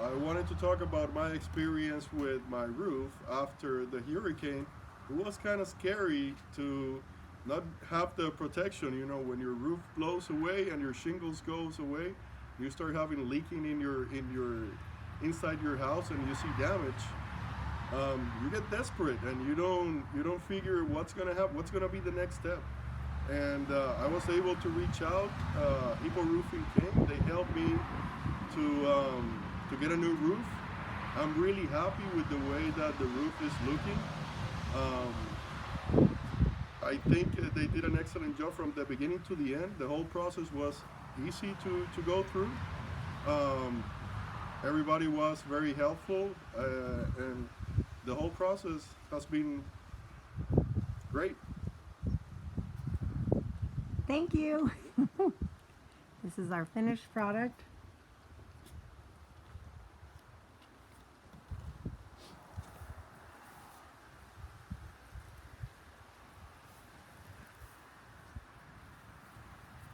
I wanted to talk about my experience with my roof after the hurricane. It was kind of scary to not have the protection. You know, when your roof blows away and your shingles goes away, you start having leaking in your inside your house, and you see damage. You get desperate, and you don't figure what's gonna happen, what's gonna be the next step. And I was able to reach out. Hippo Roofing came. They helped me to get a new roof. I'm really happy with the way that the roof is looking. Um, I think they did an excellent job from the beginning to the end. The whole process was easy to go through. Um, Everybody was very helpful, and the whole process has been great. Thank you. This is our finished product.